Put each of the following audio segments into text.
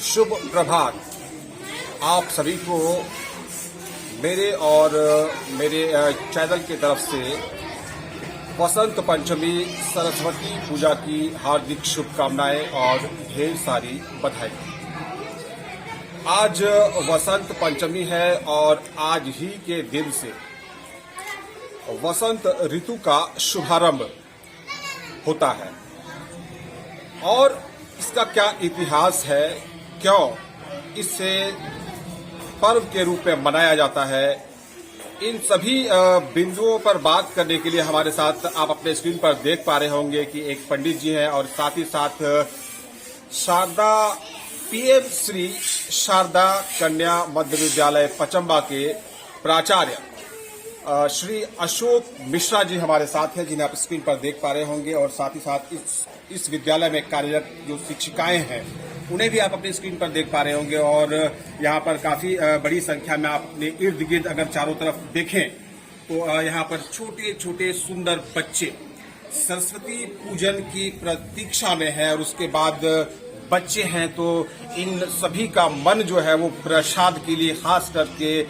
शुभ प्रभात। आप सभी को मेरे और मेरे चैनल की तरफ से वसंत पंचमी सरस्वती पूजा की हार्दिक शुभकामनाएं और ढेर सारी बधाई। आज वसंत पंचमी है और आज ही के दिन से वसंत ऋतु का शुभारंभ होता है। और इसका क्या इतिहास है, क्यों इसे पर्व के रूप में मनाया जाता है, इन सभी बिंदुओं पर बात करने के लिए हमारे साथ आप अपने स्क्रीन पर देख पा रहे होंगे कि एक पंडित जी हैं और साथ ही साथ शारदा पीएम श्री शारदा कन्या मध्य विद्यालय पचम्बा के प्राचार्य श्री अशोक मिश्रा जी हमारे साथ हैं, जिन्हें आप स्क्रीन पर देख पा रहे होंगे। और साथ ही साथ इस विद्यालय में कार्यरत जो शिक्षिकाएं हैं उन्हें भी आप अपनी स्क्रीन पर देख पा रहे होंगे। और यहाँ पर काफी बड़ी संख्या में आप अपने इर्द गिर्द अगर चारों तरफ देखें तो यहाँ पर छोटे छोटे सुंदर बच्चे सरस्वती पूजन की प्रतीक्षा में हैं। और उसके बाद बच्चे हैं तो इन सभी का मन जो है वो प्रसाद के लिए खास करके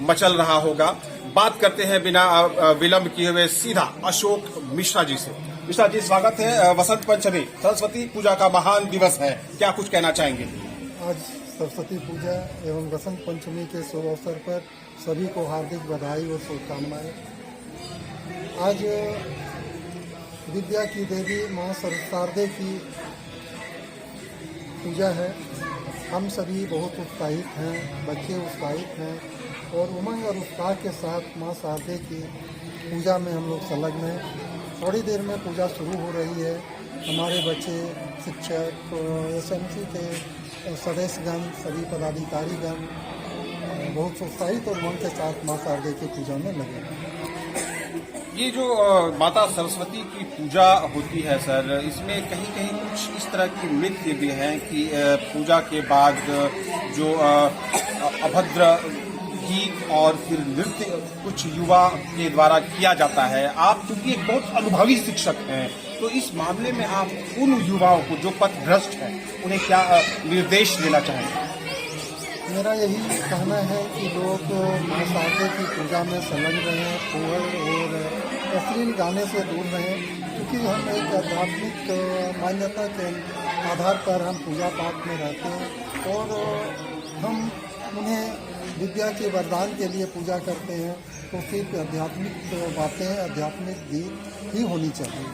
मचल रहा होगा। बात करते हैं बिना विलंब किए हुए सीधा अशोक मिश्रा जी से। मिश्रा जी, स्वागत है। वसंत पंचमी सरस्वती पूजा का महान दिवस है, क्या कुछ कहना चाहेंगे? आज सरस्वती पूजा एवं वसंत पंचमी के शुभ अवसर पर सभी को हार्दिक बधाई और शुभकामनाएं। आज विद्या की देवी मां शारदे की पूजा है। हम सभी बहुत उत्साहित हैं, बच्चे उत्साहित हैं और उमंग और उत्साह के साथ मां शारदे की पूजा में हम लोग संलग्न हैं। थोड़ी देर में पूजा शुरू हो रही है। हमारे बच्चे, शिक्षक, एसएमसी के सदस्यगण, सभी पदाधिकारीगण बहुत उत्साहित और उमंग के साथ मां शारदे की पूजा में लगे हैं। ये जो माता सरस्वती की पूजा होती है सर, इसमें कहीं कहीं कुछ इस तरह की मिथ भी हैं कि पूजा के बाद जो अभद्र गीत और फिर नृत्य कुछ युवा के द्वारा किया जाता है। आप क्योंकि एक बहुत अनुभवी शिक्षक हैं, तो इस मामले में आप उन युवाओं को जो पथभ्रष्ट हैं उन्हें क्या निर्देश देना चाहेंगे? मेरा यही कहना है कि लोग मां शारदे की पूजा में संलग्न रहें, फूहड़ और अश्लील गाने से दूर रहें, क्योंकि हम एक आध्यात्मिक मान्यता के आधार पर हम पूजा पाठ में रहते हैं और हम उन्हें विद्या के वरदान के लिए पूजा करते हैं। तो सिर्फ आध्यात्मिक बातें, आध्यात्मिक गीत ही होनी चाहिए।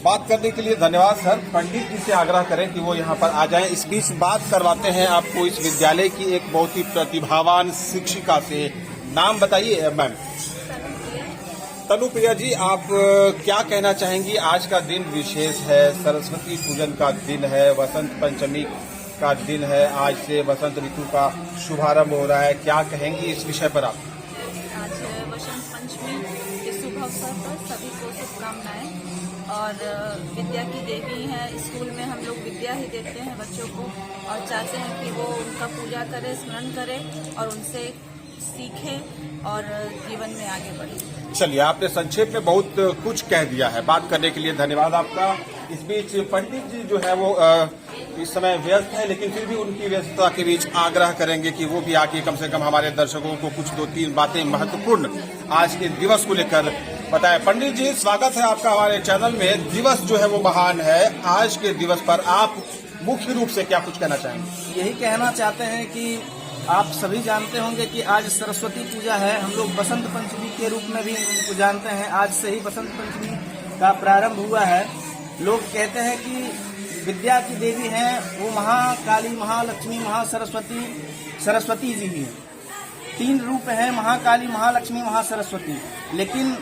बात करने के लिए धन्यवाद सर। पंडित जी से आग्रह करें कि वो यहाँ पर आ जाएं। इस बीच बात करवाते हैं आपको इस विद्यालय की एक बहुत ही प्रतिभावान शिक्षिका से। नाम बताइए मैम। तनुप्रिया जी, आप क्या कहना चाहेंगी? आज का दिन विशेष है, सरस्वती पूजन का दिन है, वसंत पंचमी का दिन है, आज से वसंत ऋतु का शुभारंभ हो रहा है, क्या कहेंगी इस विषय पर आप? आज वसंत पंचमी के शुभ अवसर पर सभी को शुभकामनाएं। और विद्या की देवी है, स्कूल में हम लोग विद्या ही देते हैं बच्चों को और चाहते हैं कि वो उनका पूजा करें, स्मरण करें और उनसे सीखें और जीवन में आगे बढ़ें। चलिए, आपने संक्षेप में बहुत कुछ कह दिया है। बात करने के लिए धन्यवाद आपका। इस बीच पंडित जी जो है वो इस समय व्यस्त है, लेकिन फिर भी उनकी व्यस्तता के बीच आग्रह करेंगे कि वो भी आके कम से कम हमारे दर्शकों को कुछ 2-3 बातें महत्वपूर्ण आज के दिवस को लेकर बताएं। पंडित जी, स्वागत है आपका हमारे चैनल में। दिवस जो है वो महान है, आज के दिवस पर आप मुख्य रूप से क्या कुछ कहना चाहेंगे? यही कहना चाहते हैं कि आप सभी जानते होंगे कि आज सरस्वती पूजा है। हम लोग बसंत पंचमी के रूप में भी इनको जानते हैं। आज से ही बसंत पंचमी का प्रारंभ हुआ है। लोग कहते हैं कि विद्या की देवी हैं वो महाकाली, महालक्ष्मी, महासरस्वती, सरस्वती जी ही हैं। 3 रूप हैं, महाकाली, महालक्ष्मी, महासरस्वती। लेकिन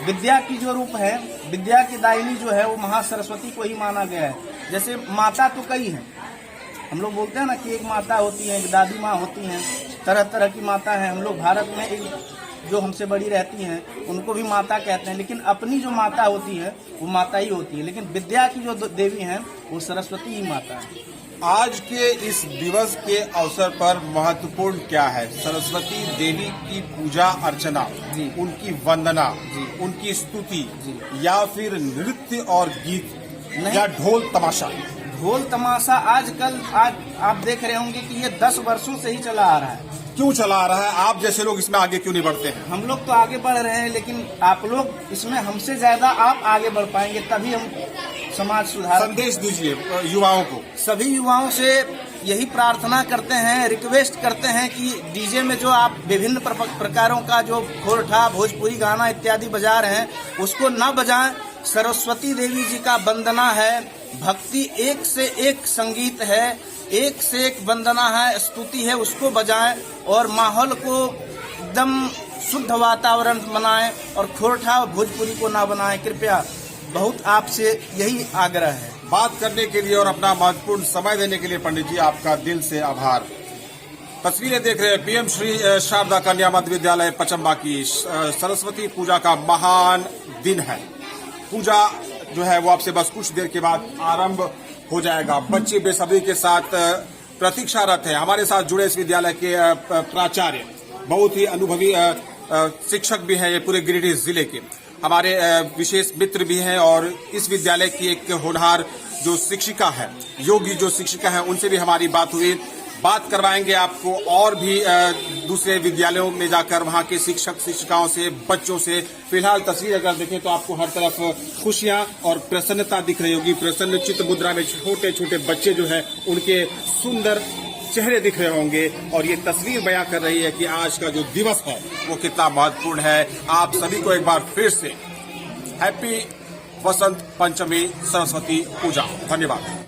विद्या की जो रूप है, विद्या की दायिनी जो है वो महासरस्वती को ही माना गया है। जैसे माता तो कई हैं, हम लोग बोलते हैं ना कि एक माता होती है, एक दादी माँ होती हैं, तरह तरह की माता है। हम लोग भारत में एक जो हमसे बड़ी रहती हैं उनको भी माता कहते हैं, लेकिन अपनी जो माता होती है वो माता ही होती है। लेकिन विद्या की जो देवी हैं वो सरस्वती ही माता है। आज के इस दिवस के अवसर पर महत्वपूर्ण क्या है? सरस्वती देवी की पूजा अर्चना, उनकी वंदना, उनकी स्तुति या फिर नृत्य और गीत, या ढोल तमाशा? ढोल तमाशा आजकल आज आप देख रहे होंगे कि ये 10 वर्षों से ही चला आ रहा है। क्यों चला आ रहा है? आप जैसे लोग इसमें आगे क्यों नहीं बढ़ते हैं? हम लोग तो आगे बढ़ रहे हैं, लेकिन आप लोग इसमें हमसे ज्यादा आप आगे बढ़ पाएंगे, तभी हम समाज सुधार। संदेश दीजिए युवाओं को। सभी युवाओं से यही प्रार्थना करते हैं, रिक्वेस्ट करते हैं कि डीजे में जो आप विभिन्न प्रकारों का जो खोरठा, भोजपुरी गाना इत्यादि बजा रहे हैं, उसको न बजाएं। सरस्वती देवी जी का वंदना है, भक्ति एक से एक संगीत है, एक से एक वंदना है, स्तुति है, उसको बजाएं और माहौल को एकदम शुद्ध वातावरण बनाएं और खोरठा और भोजपुरी को ना बनाएं। कृपया बहुत आपसे यही आग्रह है। बात करने के लिए और अपना महत्वपूर्ण समय देने के लिए पंडित जी आपका दिल से आभार। तस्वीरें देख रहे हैं पीएम श्री शारदा कन्या मध्य विद्यालय पचम्बा की। सरस्वती पूजा का महान दिन है। पूजा जो है वो आपसे बस कुछ देर के बाद आरंभ हो जाएगा। बच्चे बेसब्री के साथ प्रतीक्षारत हैं। हमारे साथ जुड़े इस विद्यालय के प्राचार्य, बहुत ही अनुभवी शिक्षक भी हैं, ये पूरे गिरिडीह जिले के हमारे विशेष मित्र भी हैं, और इस विद्यालय की एक होनहार जो शिक्षिका है, योगी जो शिक्षिका है, उनसे भी हमारी बात हुई। बात करवाएंगे आपको और भी दूसरे विद्यालयों में जाकर वहां के शिक्षक शिक्षिकाओं से, बच्चों से। फिलहाल तस्वीर अगर देखें तो आपको हर तरफ खुशियां और प्रसन्नता दिख रही होगी। प्रसन्न चित्त मुद्रा में छोटे छोटे बच्चे जो है उनके सुंदर चेहरे दिख रहे होंगे, और ये तस्वीर बयां कर रही है कि आज का जो दिवस है वो कितना महत्वपूर्ण है। आप सभी को एक बार फिर से हैप्पी वसंत पंचमी सरस्वती पूजा। धन्यवाद।